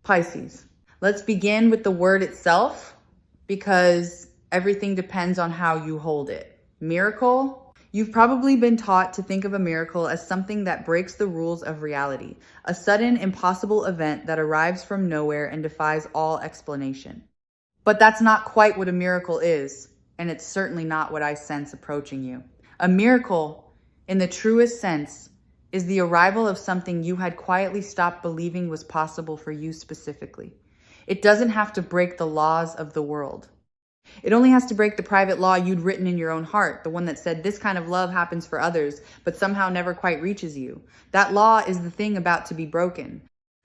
Pisces. Let's begin with the word itself because everything depends on how you hold it. Miracle. You've probably been taught to think of a miracle as something that breaks the rules of reality, a sudden, impossible event that arrives from nowhere and defies all explanation. But that's not quite what a miracle is, and it's certainly not what I sense approaching you. A miracle, in the truest sense, is the arrival of something you had quietly stopped believing was possible for you specifically. It doesn't have to break the laws of the world. It only has to break the private law you'd written in your own heart, the one that said this kind of love happens for others, but somehow never quite reaches you. That law is the thing about to be broken.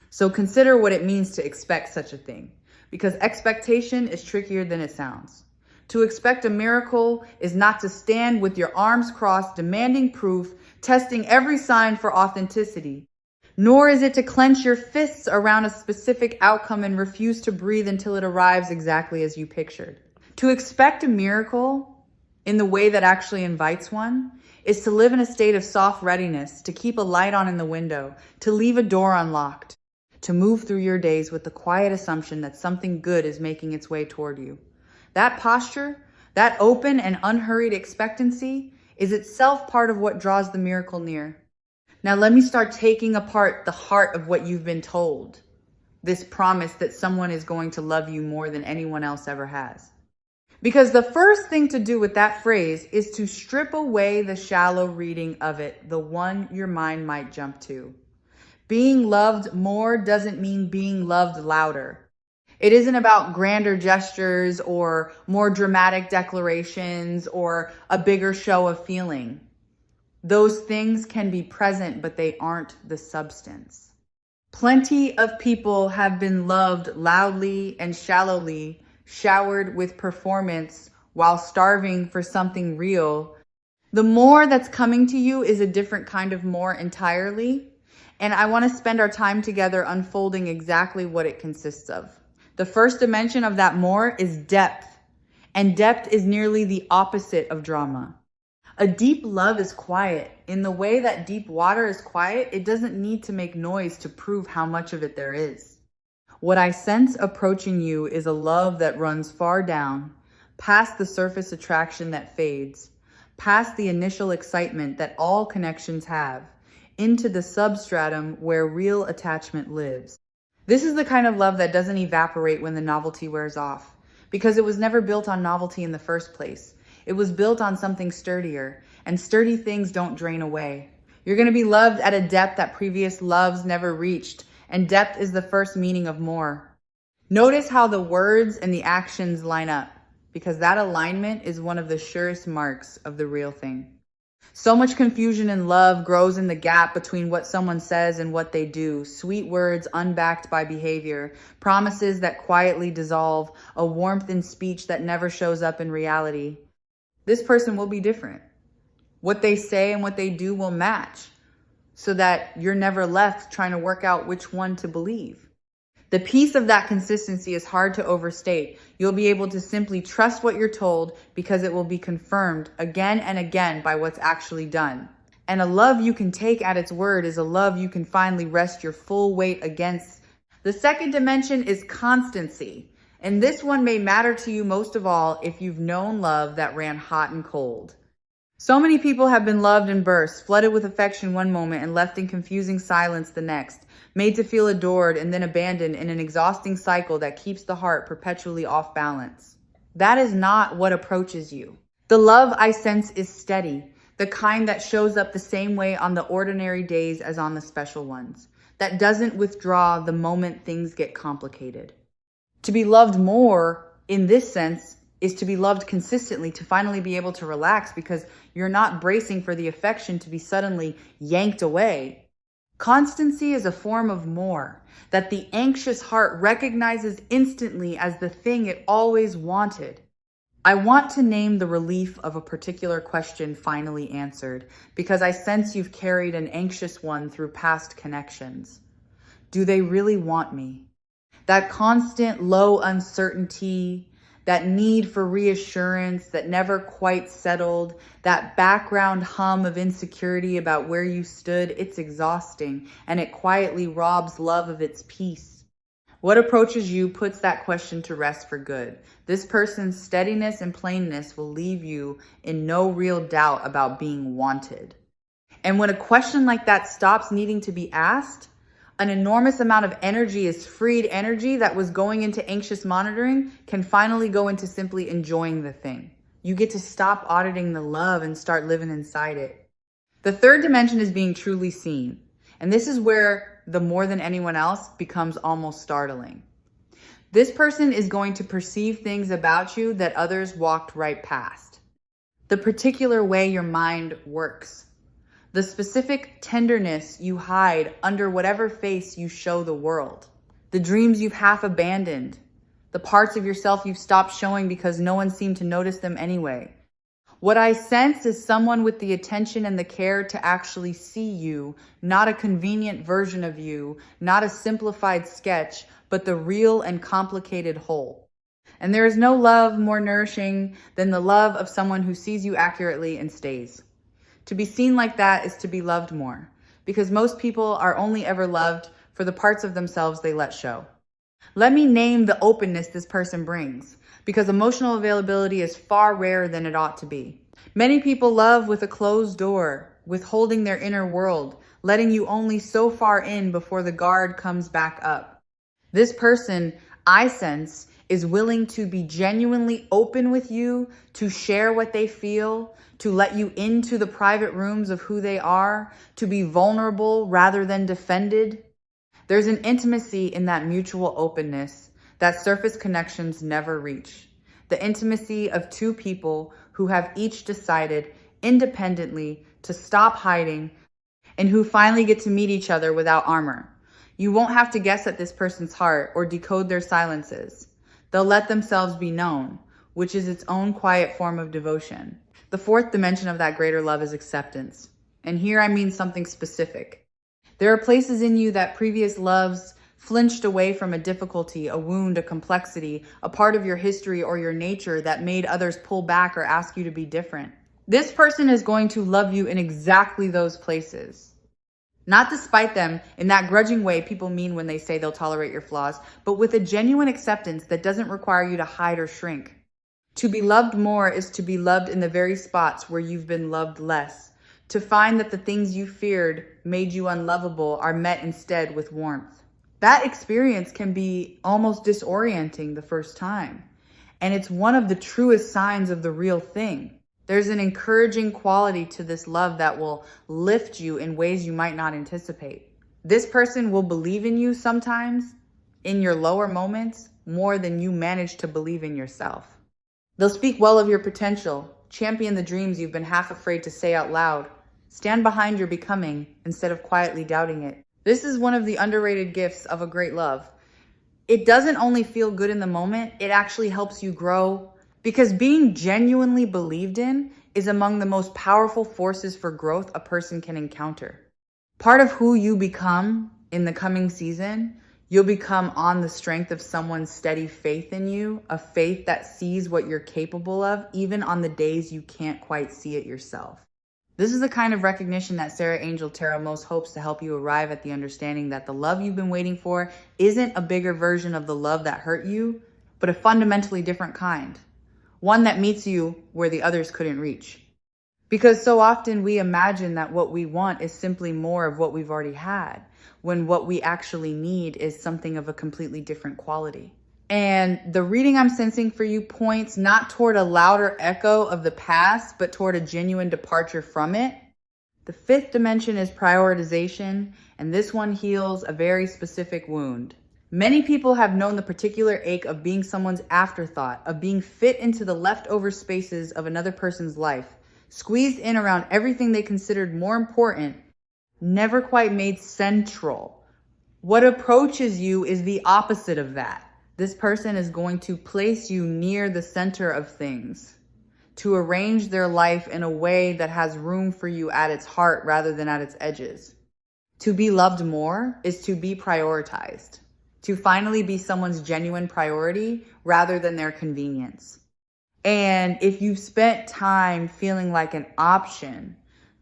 So consider what it means to expect such a thing, because expectation is trickier than it sounds. To expect a miracle is not to stand with your arms crossed, demanding proof, testing every sign for authenticity. Nor is it to clench your fists around a specific outcome and refuse to breathe until it arrives exactly as you pictured. To expect a miracle in the way that actually invites one is to live in a state of soft readiness, to keep a light on in the window, to leave a door unlocked, to move through your days with the quiet assumption that something good is making its way toward you. That posture, that open and unhurried expectancy, is itself part of what draws the miracle near. Now let me start taking apart the heart of what you've been told. This promise that someone is going to love you more than anyone else ever has. Because the first thing to do with that phrase is to strip away the shallow reading of it, the one your mind might jump to. Being loved more doesn't mean being loved louder. It isn't about grander gestures or more dramatic declarations or a bigger show of feeling. Those things can be present, but they aren't the substance. Plenty of people have been loved loudly and shallowly, showered with performance while starving for something real. The more that's coming to you is a different kind of more entirely, and I want to spend our time together unfolding exactly what it consists of. The first dimension of that more is depth, and depth is nearly the opposite of drama. A deep love is quiet. In the way that deep water is quiet, it doesn't need to make noise to prove how much of it there is. What I sense approaching you is a love that runs far down, past the surface attraction that fades, past the initial excitement that all connections have, into the substratum where real attachment lives. This is the kind of love that doesn't evaporate when the novelty wears off, because it was never built on novelty in the first place. It was built on something sturdier, and sturdy things don't drain away. You're going to be loved at a depth that previous loves never reached, and depth is the first meaning of more. Notice how the words and the actions line up, because that alignment is one of the surest marks of the real thing. So much confusion in love grows in the gap between what someone says and what they do. Sweet words unbacked by behavior, promises that quietly dissolve, a warmth in speech that never shows up in reality. This person will be different. What they say and what they do will match, so that you're never left trying to work out which one to believe. The piece of that consistency is hard to overstate. You'll be able to simply trust what you're told because it will be confirmed again and again by what's actually done. And a love you can take at its word is a love you can finally rest your full weight against. The second dimension is constancy. And this one may matter to you most of all if you've known love that ran hot and cold. So many people have been loved in bursts, flooded with affection one moment and left in confusing silence the next, made to feel adored and then abandoned in an exhausting cycle that keeps the heart perpetually off balance. That is not what approaches you. The love I sense is steady, the kind that shows up the same way on the ordinary days as on the special ones, that doesn't withdraw the moment things get complicated. To be loved more, in this sense, is to be loved consistently, to finally be able to relax because you're not bracing for the affection to be suddenly yanked away. Constancy is a form of more that the anxious heart recognizes instantly as the thing it always wanted. I want to name the relief of a particular question finally answered because I sense you've carried an anxious one through past connections. Do they really want me? That constant low uncertainty, that need for reassurance that never quite settled, that background hum of insecurity about where you stood, it's exhausting, and it quietly robs love of its peace. What approaches you puts that question to rest for good. This person's steadiness and plainness will leave you in no real doubt about being wanted. And when a question like that stops needing to be asked, an enormous amount of energy is freed. Energy that was going into anxious monitoring can finally go into simply enjoying the thing. You get to stop auditing the love and start living inside it. The third dimension is being truly seen. And this is where the more than anyone else becomes almost startling. This person is going to perceive things about you that others walked right past. The particular way your mind works. The specific tenderness you hide under whatever face you show the world. The dreams you've half abandoned. The parts of yourself you've stopped showing because no one seemed to notice them anyway. What I sense is someone with the attention and the care to actually see you, not a convenient version of you, not a simplified sketch, but the real and complicated whole. And there is no love more nourishing than the love of someone who sees you accurately and stays. To be seen like that is to be loved more, because most people are only ever loved for the parts of themselves they let show. Let me name the openness this person brings, because emotional availability is far rarer than it ought to be. Many people love with a closed door, withholding their inner world, letting you only so far in before the guard comes back up. This person, I sense, is willing to be genuinely open with you, to share what they feel, to let you into the private rooms of who they are, to be vulnerable rather than defended. There's an intimacy in that mutual openness that surface connections never reach. The intimacy of two people who have each decided independently to stop hiding and who finally get to meet each other without armor. You won't have to guess at this person's heart or decode their silences. They'll let themselves be known, which is its own quiet form of devotion. The fourth dimension of that greater love is acceptance. And here I mean something specific. There are places in you that previous loves flinched away from, a difficulty, a wound, a complexity, a part of your history or your nature that made others pull back or ask you to be different. This person is going to love you in exactly those places. Not despite them in that grudging way people mean when they say they'll tolerate your flaws, but with a genuine acceptance that doesn't require you to hide or shrink. To be loved more is to be loved in the very spots where you've been loved less. To find that the things you feared made you unlovable are met instead with warmth. That experience can be almost disorienting the first time. And it's one of the truest signs of the real thing. There's an encouraging quality to this love that will lift you in ways you might not anticipate. This person will believe in you sometimes, in your lower moments, more than you manage to believe in yourself. They'll speak well of your potential, champion the dreams you've been half afraid to say out loud, stand behind your becoming instead of quietly doubting it. This is one of the underrated gifts of a great love. It doesn't only feel good in the moment, it actually helps you grow, because being genuinely believed in is among the most powerful forces for growth a person can encounter. Part of who you become in the coming season, you'll become on the strength of someone's steady faith in you, a faith that sees what you're capable of, even on the days you can't quite see it yourself. This is the kind of recognition that Sarah Angel Tarot most hopes to help you arrive at the understanding that the love you've been waiting for isn't a bigger version of the love that hurt you, but a fundamentally different kind. One that meets you where the others couldn't reach. Because so often we imagine that what we want is simply more of what we've already had, when what we actually need is something of a completely different quality. And the reading I'm sensing for you points not toward a louder echo of the past, but toward a genuine departure from it. The fifth dimension is prioritization, and this one heals a very specific wound. Many people have known the particular ache of being someone's afterthought, of being fit into the leftover spaces of another person's life, squeezed in around everything they considered more important, never quite made central. What approaches you is the opposite of that. This person is going to place you near the center of things, to arrange their life in a way that has room for you at its heart rather than at its edges. To be loved more is to be prioritized, to finally be someone's genuine priority rather than their convenience. And if you've spent time feeling like an option,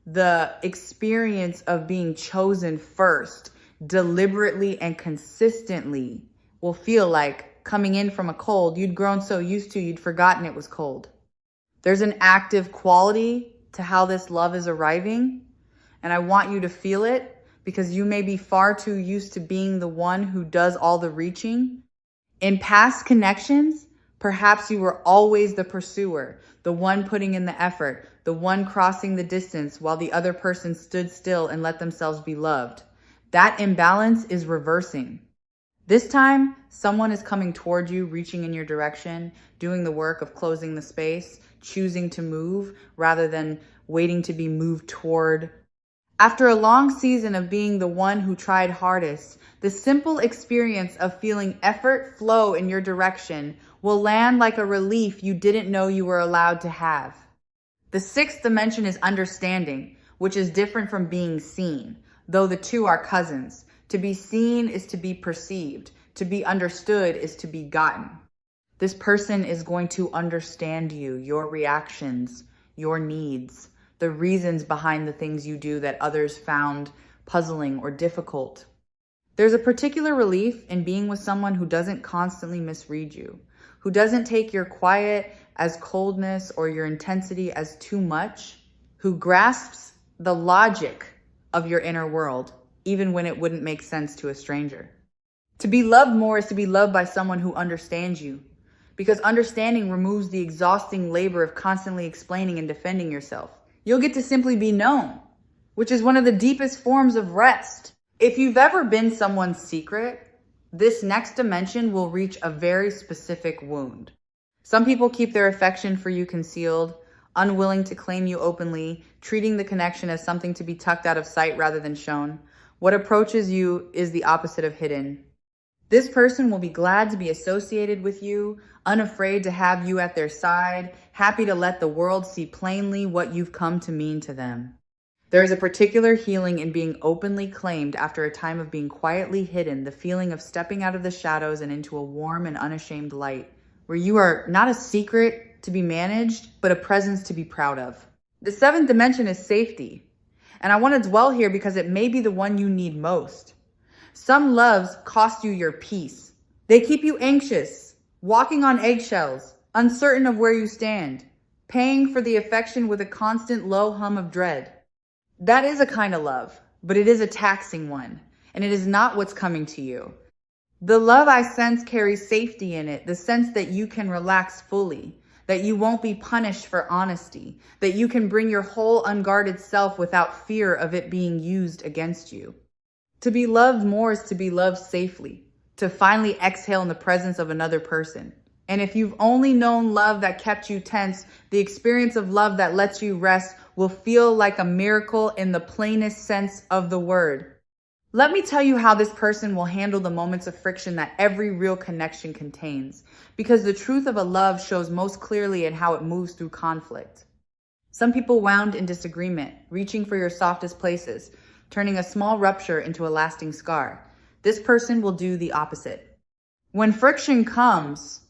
the experience of being chosen first, deliberately and consistently, will feel like coming in from a cold you'd grown so used to you'd forgotten it was cold. There's an active quality to how this love is arriving, and I want you to feel it because you may be far too used to being the one who does all the reaching. In past connections, perhaps you were always the pursuer, the one putting in the effort, the one crossing the distance while the other person stood still and let themselves be loved. That imbalance is reversing. This time, someone is coming toward you, reaching in your direction, doing the work of closing the space, choosing to move rather than waiting to be moved toward. After a long season of being the one who tried hardest, the simple experience of feeling effort flow in your direction will land like a relief you didn't know you were allowed to have. The sixth dimension is understanding, which is different from being seen, though the two are cousins. To be seen is to be perceived. To be understood is to be gotten. This person is going to understand you, your reactions, your needs, the reasons behind the things you do that others found puzzling or difficult. There's a particular relief in being with someone who doesn't constantly misread you, who doesn't take your quiet as coldness or your intensity as too much, who grasps the logic of your inner world, even when it wouldn't make sense to a stranger. To be loved more is to be loved by someone who understands you, because understanding removes the exhausting labor of constantly explaining and defending yourself. You'll get to simply be known, which is one of the deepest forms of rest. If you've ever been someone's secret, this next dimension will reach a very specific wound. Some people keep their affection for you concealed, unwilling to claim you openly, treating the connection as something to be tucked out of sight rather than shown. What approaches you is the opposite of hidden. This person will be glad to be associated with you, unafraid to have you at their side, happy to let the world see plainly what you've come to mean to them. There is a particular healing in being openly claimed after a time of being quietly hidden, the feeling of stepping out of the shadows and into a warm and unashamed light, where you are not a secret to be managed, but a presence to be proud of. The seventh dimension is safety, and I want to dwell here because it may be the one you need most. Some loves cost you your peace. They keep you anxious, walking on eggshells, uncertain of where you stand, paying for the affection with a constant low hum of dread. That is a kind of love, but it is a taxing one, and it is not what's coming to you. The love I sense carries safety in it, the sense that you can relax fully, that you won't be punished for honesty, that you can bring your whole unguarded self without fear of it being used against you. To be loved more is to be loved safely, to finally exhale in the presence of another person. And if you've only known love that kept you tense, the experience of love that lets you rest will feel like a miracle in the plainest sense of the word. Let me tell you how this person will handle the moments of friction that every real connection contains, because the truth of a love shows most clearly in how it moves through conflict. Some people wound in disagreement, reaching for your softest places, turning a small rupture into a lasting scar. This person will do the opposite. When friction comes,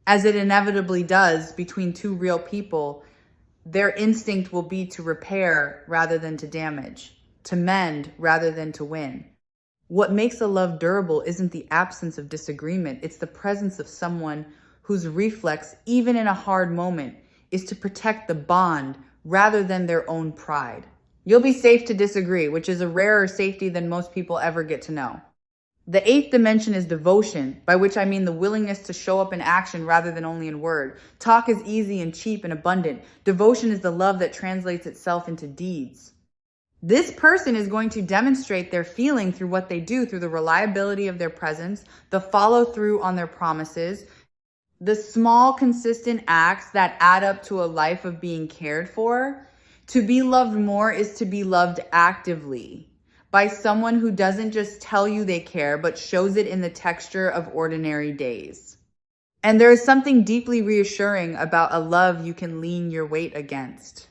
as it inevitably does between two real people, their instinct will be to repair rather than to damage, to mend rather than to win. What makes a love durable isn't the absence of disagreement, it's the presence of someone whose reflex, even in a hard moment, is to protect the bond rather than their own pride. You'll be safe to disagree, which is a rarer safety than most people ever get to know. The eighth dimension is devotion, by which I mean the willingness to show up in action rather than only in word. Talk is easy and cheap and abundant. Devotion is the love that translates itself into deeds. This person is going to demonstrate their feeling through what they do, through the reliability of their presence, the follow through on their promises, the small, consistent acts that add up to a life of being cared for. To be loved more is to be loved actively, by someone who doesn't just tell you they care, but shows it in the texture of ordinary days. And there is something deeply reassuring about a love you can lean your weight against.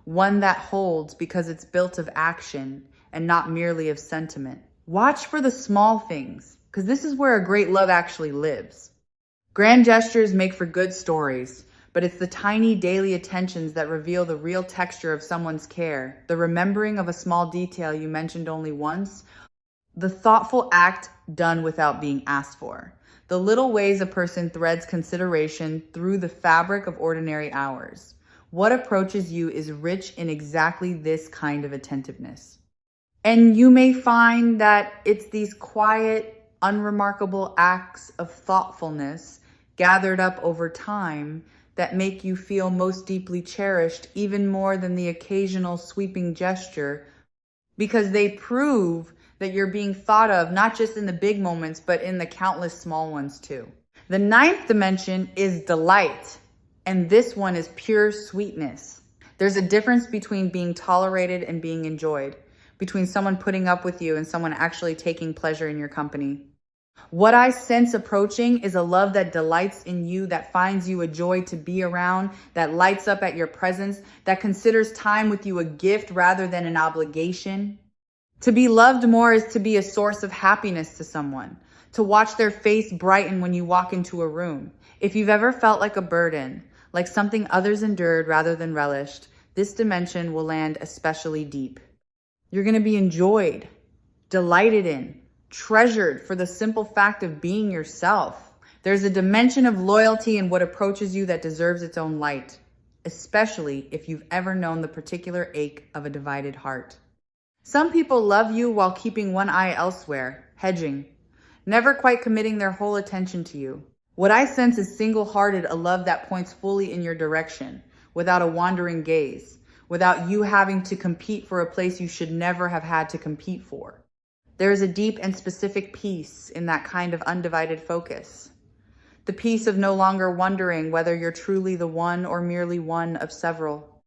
One that holds because it's built of action and not merely of sentiment. Watch for the small things, because this is where a great love actually lives. Grand gestures make for good stories, but it's the tiny daily attentions that reveal the real texture of someone's care, the remembering of a small detail you mentioned only once, The thoughtful act done without being asked for. The little ways a person threads consideration through the fabric of ordinary hours. What approaches you is rich in exactly this kind of attentiveness. And you may find that it's these quiet, unremarkable acts of thoughtfulness gathered up over time that make you feel most deeply cherished, even more than the occasional sweeping gesture, because they prove that you're being thought of, not just in the big moments, but in the countless small ones too. The ninth dimension is delight, and this one is pure sweetness. There's a difference between being tolerated and being enjoyed, between someone putting up with you and someone actually taking pleasure in your company. What I sense approaching is a love that delights in you, that finds you a joy to be around, that lights up at your presence, that considers time with you a gift rather than an obligation. To be loved more is to be a source of happiness to someone, to watch their face brighten when you walk into a room. If you've ever felt like a burden, like something others endured rather than relished, this dimension will land especially deep. You're going to be enjoyed, delighted in, treasured for the simple fact of being yourself. There's a dimension of loyalty in what approaches you that deserves its own light, especially if you've ever known the particular ache of a divided heart. Some people love you while keeping one eye elsewhere, hedging, never quite committing their whole attention to you. What I sense is single-hearted, a love that points fully in your direction, without a wandering gaze, without you having to compete for a place you should never have had to compete for. There is a deep and specific peace in that kind of undivided focus. The peace of no longer wondering whether you're truly the one or merely one of several.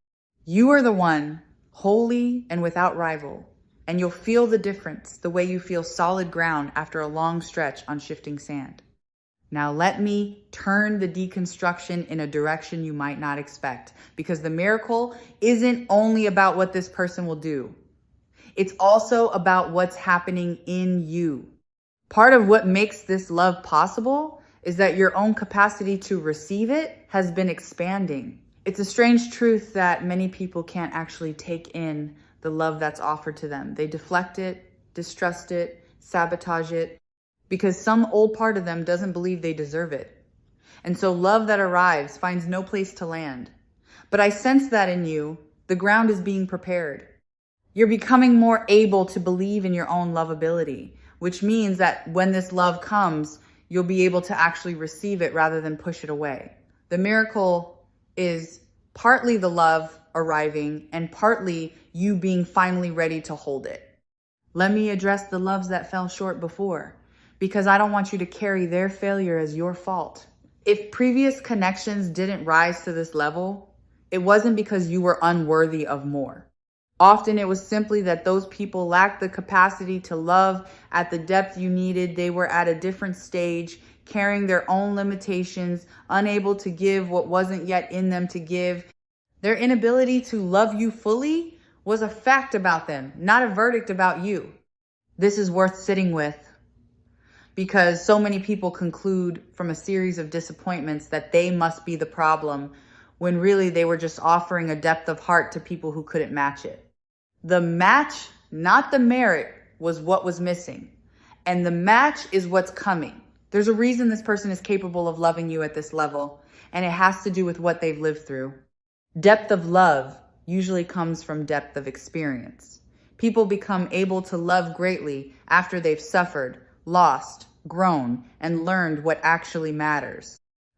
You are the one, wholly and without rival, and you'll feel the difference the way you feel solid ground after a long stretch on shifting sand. Now let me turn the deconstruction in a direction you might not expect, because the miracle isn't only about what this person will do. It's also about what's happening in you. Part of what makes this love possible is that your own capacity to receive it has been expanding. It's a strange truth that many people can't actually take in the love that's offered to them. They deflect it, distrust it, sabotage it, because some old part of them doesn't believe they deserve it. And so love that arrives finds no place to land. But I sense that in you, the ground is being prepared. You're becoming more able to believe in your own lovability, which means that when this love comes, you'll be able to actually receive it rather than push it away. The miracle is partly the love arriving and partly you being finally ready to hold it. Let me address the loves that fell short before, because I don't want you to carry their failure as your fault. If previous connections didn't rise to this level, it wasn't because you were unworthy of more. Often it was simply that those people lacked the capacity to love at the depth you needed. They were at a different stage, carrying their own limitations, unable to give what wasn't yet in them to give. Their inability to love you fully was a fact about them, not a verdict about you. This is worth sitting with, because so many people conclude from a series of disappointments that they must be the problem, when really they were just offering a depth of heart to people who couldn't match it. The match, not the merit, was what was missing. And the match is what's coming. There's a reason this person is capable of loving you at this level, and it has to do with what they've lived through. Depth of love usually comes from depth of experience. People become able to love greatly after they've suffered, lost, grown, and learned what actually matters.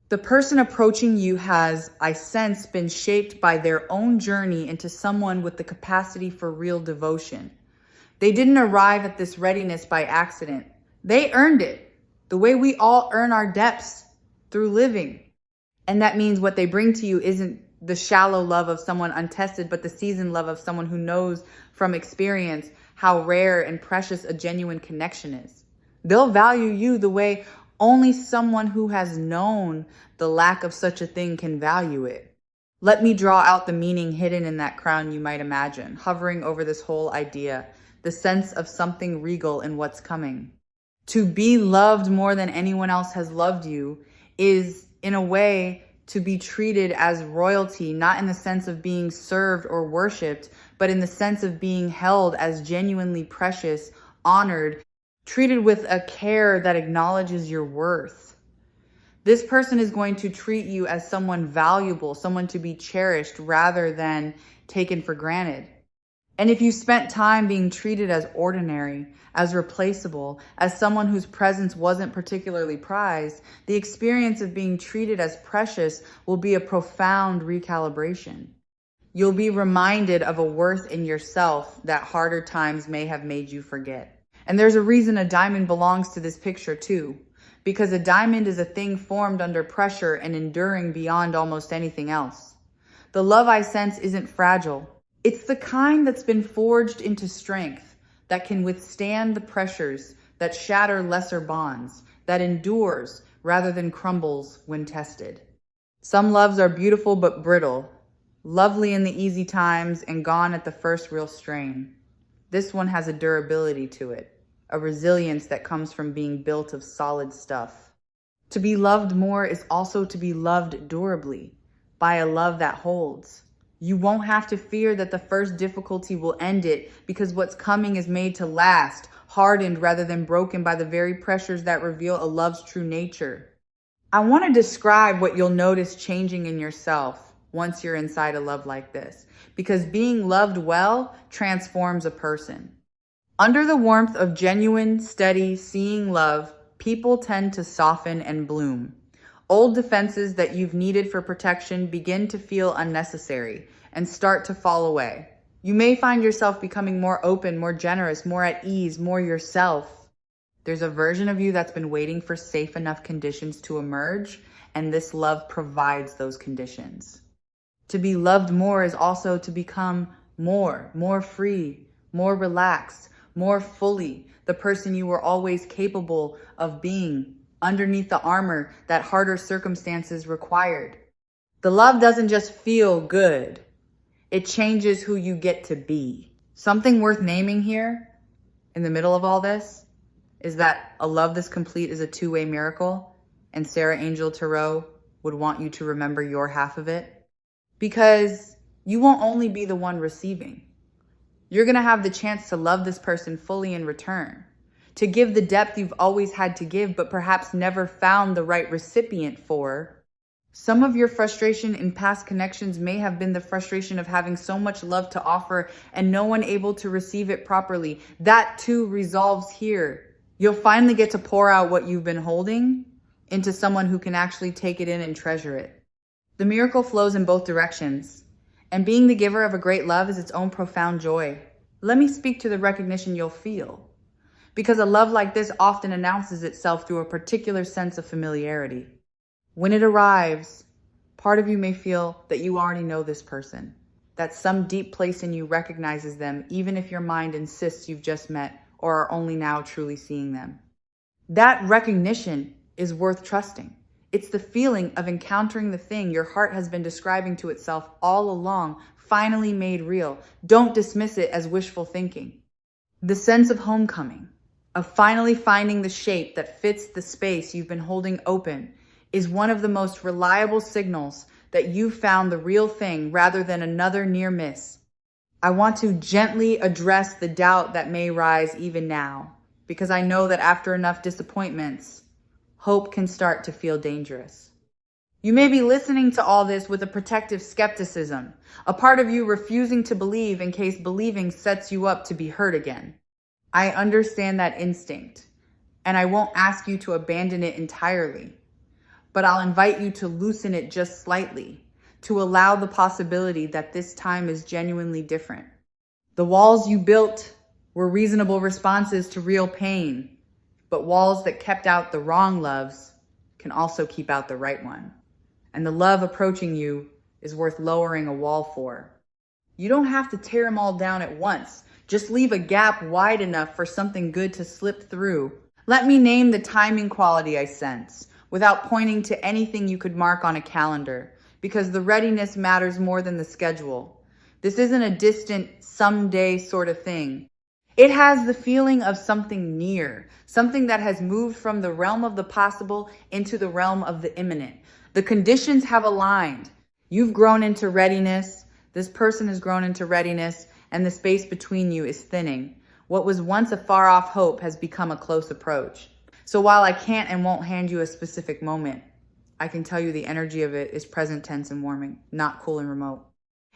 The person approaching you has, I sense, been shaped by their own journey into someone with the capacity for real devotion. They didn't arrive at this readiness by accident. They earned it, the way we all earn our depths, through living. And that means what they bring to you isn't the shallow love of someone untested, but the seasoned love of someone who knows from experience how rare and precious a genuine connection is. They'll value you the way only someone who has known the lack of such a thing can value it. Let me draw out the meaning hidden in that crown you might imagine, hovering over this whole idea, the sense of something regal in what's coming. To be loved more than anyone else has loved you is, in a way, to be treated as royalty, not in the sense of being served or worshipped, but in the sense of being held as genuinely precious, honored, treated with a care that acknowledges your worth. This person is going to treat you as someone valuable, someone to be cherished rather than taken for granted. And if you spent time being treated as ordinary, as replaceable, as someone whose presence wasn't particularly prized, the experience of being treated as precious will be a profound recalibration. You'll be reminded of a worth in yourself that harder times may have made you forget. And there's a reason a diamond belongs to this picture too, because a diamond is a thing formed under pressure and enduring beyond almost anything else. The love I sense isn't fragile. It's the kind that's been forged into strength, that can withstand the pressures, that shatter lesser bonds, that endures rather than crumbles when tested. Some loves are beautiful but brittle, lovely in the easy times and gone at the first real strain. This one has a durability to it, a resilience that comes from being built of solid stuff. To be loved more is also to be loved durably, by a love that holds. You won't have to fear that the first difficulty will end it, because what's coming is made to last, hardened rather than broken by the very pressures that reveal a love's true nature. I want to describe what you'll notice changing in yourself once you're inside a love like this, because being loved well transforms a person. Under the warmth of genuine, steady, seeing love, people tend to soften and bloom. Old defenses that you've needed for protection begin to feel unnecessary and start to fall away. You may find yourself becoming more open, more generous, more at ease, more yourself. There's a version of you that's been waiting for safe enough conditions to emerge, and this love provides those conditions. To be loved more is also to become more free, more relaxed, more fully the person you were always capable of being, underneath the armor that harder circumstances required. The love doesn't just feel good. It changes who you get to be. Something worth naming here, in the middle of all this, is that a love this complete is a two-way miracle, and Sarah Angel Tarot would want you to remember your half of it, because you won't only be the one receiving. You're gonna have the chance to love this person fully in return, to give the depth you've always had to give, but perhaps never found the right recipient for. Some of your frustration in past connections may have been the frustration of having so much love to offer and no one able to receive it properly. That too resolves here. You'll finally get to pour out what you've been holding into someone who can actually take it in and treasure it. The miracle flows in both directions, and being the giver of a great love is its own profound joy. Let me speak to the recognition you'll feel, because a love like this often announces itself through a particular sense of familiarity. When it arrives, part of you may feel that you already know this person, that some deep place in you recognizes them, even if your mind insists you've just met or are only now truly seeing them. That recognition is worth trusting. It's the feeling of encountering the thing your heart has been describing to itself all along, finally made real. Don't dismiss it as wishful thinking. The sense of homecoming, of finally finding the shape that fits the space you've been holding open, is one of the most reliable signals that you've found the real thing rather than another near miss. I want to gently address the doubt that may rise even now, because I know that after enough disappointments, hope can start to feel dangerous. You may be listening to all this with a protective skepticism, a part of you refusing to believe in case believing sets you up to be hurt again. I understand that instinct, and I won't ask you to abandon it entirely, but I'll invite you to loosen it just slightly, to allow the possibility that this time is genuinely different. The walls you built were reasonable responses to real pain, but walls that kept out the wrong loves can also keep out the right one. And the love approaching you is worth lowering a wall for. You don't have to tear them all down at once. Just leave a gap wide enough for something good to slip through. Let me name the timing quality I sense, without pointing to anything you could mark on a calendar, because the readiness matters more than the schedule. This isn't a distant, someday sort of thing. It has the feeling of something near, something that has moved from the realm of the possible into the realm of the imminent. The conditions have aligned. You've grown into readiness. This person has grown into readiness, and the space between you is thinning. What was once a far-off hope has become a close approach. So while I can't and won't hand you a specific moment, I can tell you the energy of it is present tense and warming, not cool and remote.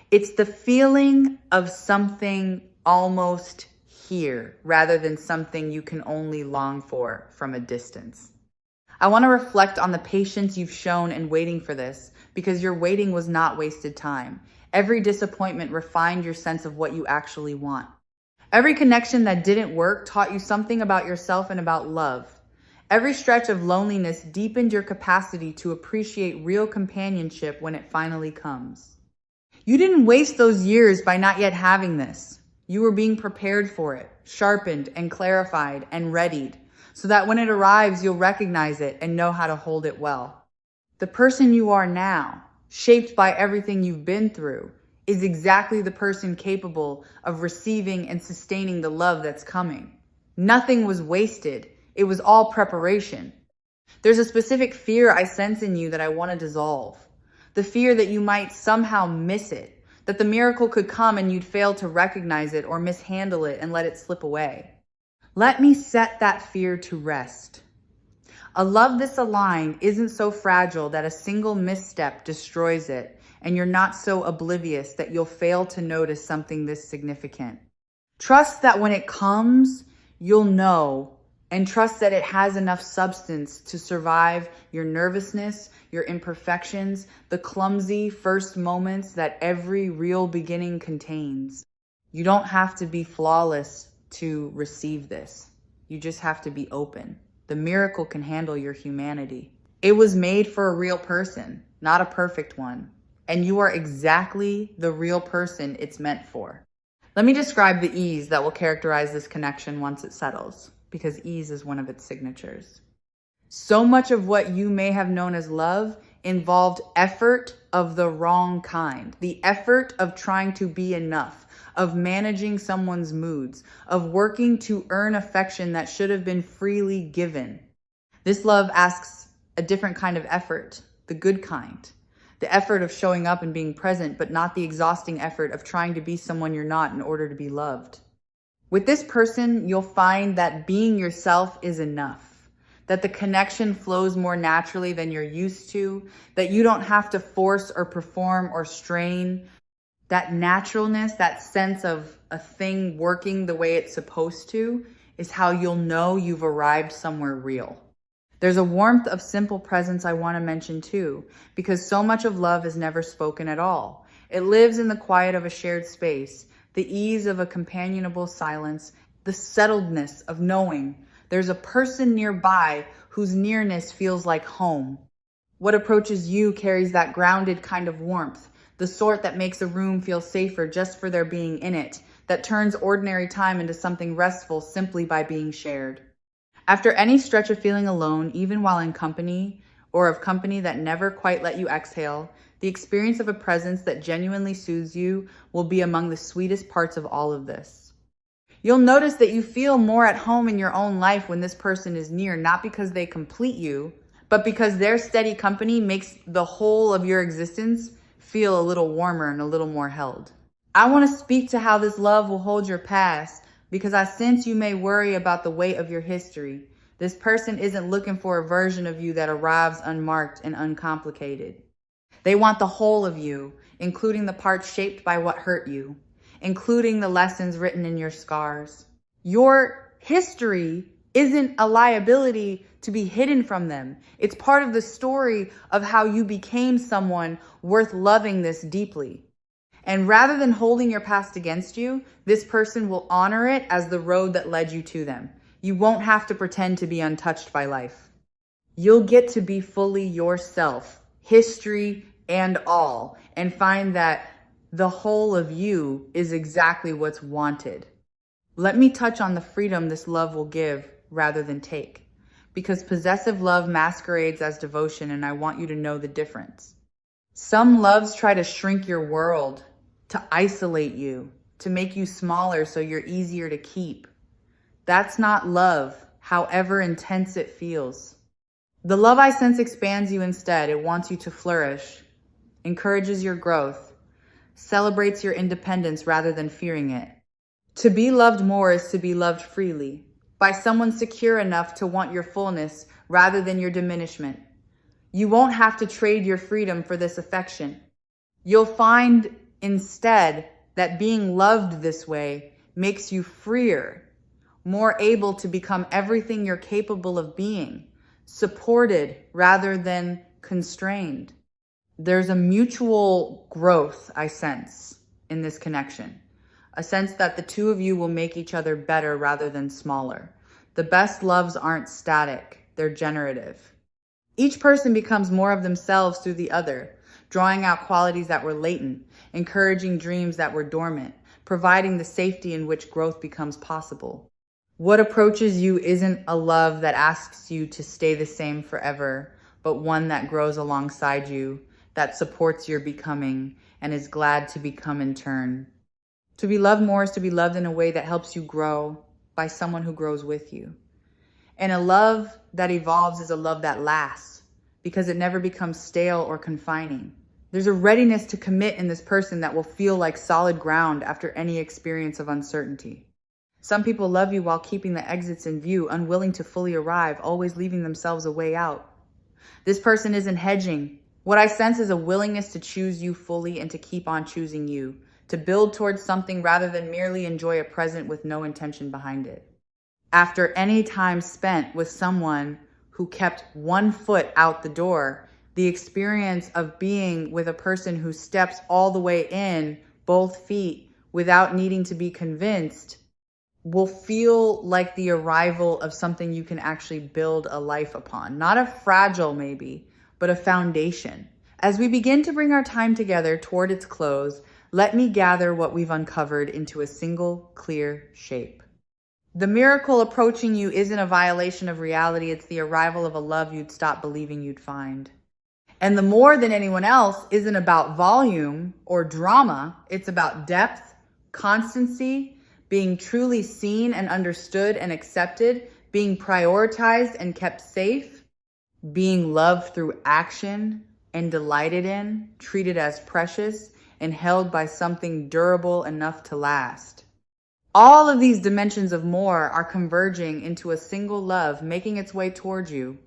It's the feeling of something almost here rather than something you can only long for from a distance. I want to reflect on the patience you've shown in waiting for this, because your waiting was not wasted time. Every disappointment refined your sense of what you actually want. Every connection that didn't work taught you something about yourself and about love. Every stretch of loneliness deepened your capacity to appreciate real companionship when it finally comes. You didn't waste those years by not yet having this. You were being prepared for it, sharpened and clarified and readied, so that when it arrives, you'll recognize it and know how to hold it well. The person you are now, shaped by everything you've been through, is exactly the person capable of receiving and sustaining the love that's coming. Nothing was wasted. It was all preparation. There's a specific fear I sense in you that I want to dissolve. The fear that you might somehow miss it, that the miracle could come and you'd fail to recognize it or mishandle it and let it slip away. Let me set that fear to rest. A love this aligned isn't so fragile that a single misstep destroys it, and you're not so oblivious that you'll fail to notice something this significant. Trust that when it comes, you'll know, and trust that it has enough substance to survive your nervousness, your imperfections, the clumsy first moments that every real beginning contains. You don't have to be flawless to receive this. You just have to be open. The miracle can handle your humanity. It was made for a real person, not a perfect one. And you are exactly the real person it's meant for. Let me describe the ease that will characterize this connection once it settles, because ease is one of its signatures. So much of what you may have known as love involved effort of the wrong kind. The effort of trying to be enough, of managing someone's moods, of working to earn affection that should have been freely given. This love asks a different kind of effort, the good kind. The effort of showing up and being present, but not the exhausting effort of trying to be someone you're not in order to be loved. With this person, you'll find that being yourself is enough, that the connection flows more naturally than you're used to, that you don't have to force or perform or strain. That naturalness, that sense of a thing working the way it's supposed to, is how you'll know you've arrived somewhere real. There's a warmth of simple presence I want to mention too, because so much of love is never spoken at all. It lives in the quiet of a shared space, the ease of a companionable silence, the settledness of knowing there's a person nearby whose nearness feels like home. What approaches you carries that grounded kind of warmth, the sort that makes a room feel safer just for their being in it, that turns ordinary time into something restful simply by being shared. After any stretch of feeling alone, even while in company, or of company that never quite let you exhale, the experience of a presence that genuinely soothes you will be among the sweetest parts of all of this. You'll notice that you feel more at home in your own life when this person is near, not because they complete you, but because their steady company makes the whole of your existence feel a little warmer and a little more held. I want to speak to how this love will hold your past, because I sense you may worry about the weight of your history. This person isn't looking for a version of you that arrives unmarked and uncomplicated. They want the whole of you, including the parts shaped by what hurt you, including the lessons written in your scars. Your history isn't a liability to be hidden from them. It's part of the story of how you became someone worth loving this deeply. And rather than holding your past against you, this person will honor it as the road that led you to them. You won't have to pretend to be untouched by life. You'll get to be fully yourself, history and all, and find that the whole of you is exactly what's wanted. Let me touch on the freedom this love will give rather than take, because possessive love masquerades as devotion, and I want you to know the difference. Some loves try to shrink your world, to isolate you, to make you smaller so you're easier to keep. That's not love, however intense it feels. The love I sense expands you instead. It wants you to flourish, encourages your growth, celebrates your independence rather than fearing it, To be loved more is to be loved freely, by someone secure enough to want your fullness rather than your diminishment. You won't have to trade your freedom for this affection. You'll find instead that being loved this way makes you freer, more able to become everything you're capable of being, supported rather than constrained. There's a mutual growth I sense in this connection, a sense that the two of you will make each other better rather than smaller. The best loves aren't static, they're generative. Each person becomes more of themselves through the other, drawing out qualities that were latent, encouraging dreams that were dormant, providing the safety in which growth becomes possible. What approaches you isn't a love that asks you to stay the same forever, but one that grows alongside you, that supports your becoming, and is glad to become in turn. To be loved more is to be loved in a way that helps you grow by someone who grows with you. And a love that evolves is a love that lasts because it never becomes stale or confining. There's a readiness to commit in this person that will feel like solid ground after any experience of uncertainty. Some people love you while keeping the exits in view, unwilling to fully arrive, always leaving themselves a way out. This person isn't hedging. What I sense is a willingness to choose you fully and to keep on choosing you, to build towards something rather than merely enjoy a present with no intention behind it. After any time spent with someone who kept one foot out the door, the experience of being with a person who steps all the way in, both feet, without needing to be convinced, will feel like the arrival of something you can actually build a life upon. Not a fragile maybe, but a foundation. As we begin to bring our time together toward its close, let me gather what we've uncovered into a single clear shape. The miracle approaching you isn't a violation of reality. It's the arrival of a love you'd stop believing you'd find. And the more than anyone else isn't about volume or drama. It's about depth, constancy, being truly seen and understood and accepted, being prioritized and kept safe, being loved through action and delighted in, treated as precious, and held by something durable enough to last. All of these dimensions of more are converging into a single love, making its way towards you,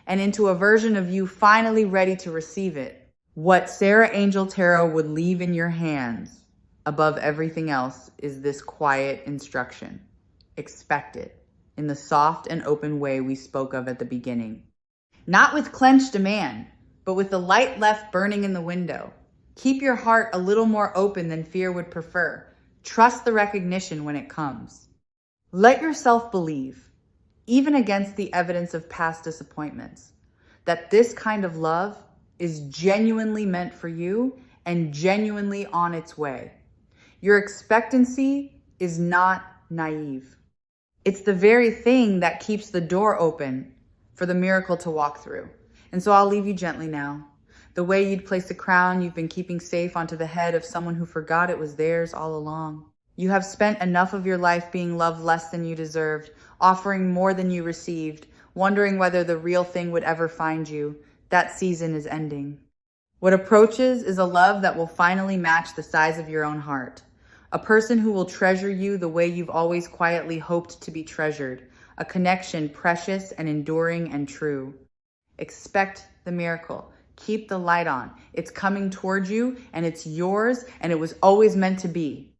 and into a version of you finally ready to receive it. What Sarah Angel Tarot would leave in your hands, above everything else, is this quiet instruction. Expect it, in the soft and open way we spoke of at the beginning. Not with clenched demand, but with the light left burning in the window. Keep your heart a little more open than fear would prefer. Trust the recognition when it comes. Let yourself believe, even against the evidence of past disappointments, that this kind of love is genuinely meant for you and genuinely on its way. Your expectancy is not naive. It's the very thing that keeps the door open for the miracle to walk through. And so I'll leave you gently now. The way you'd place a crown you've been keeping safe onto the head of someone who forgot it was theirs all along. You have spent enough of your life being loved less than you deserved, offering more than you received, wondering whether the real thing would ever find you. That season is ending. What approaches is a love that will finally match the size of your own heart. A person who will treasure you the way you've always quietly hoped to be treasured. A connection precious and enduring and true. Expect the miracle. Keep the light on. It's coming towards you and it's yours and it was always meant to be.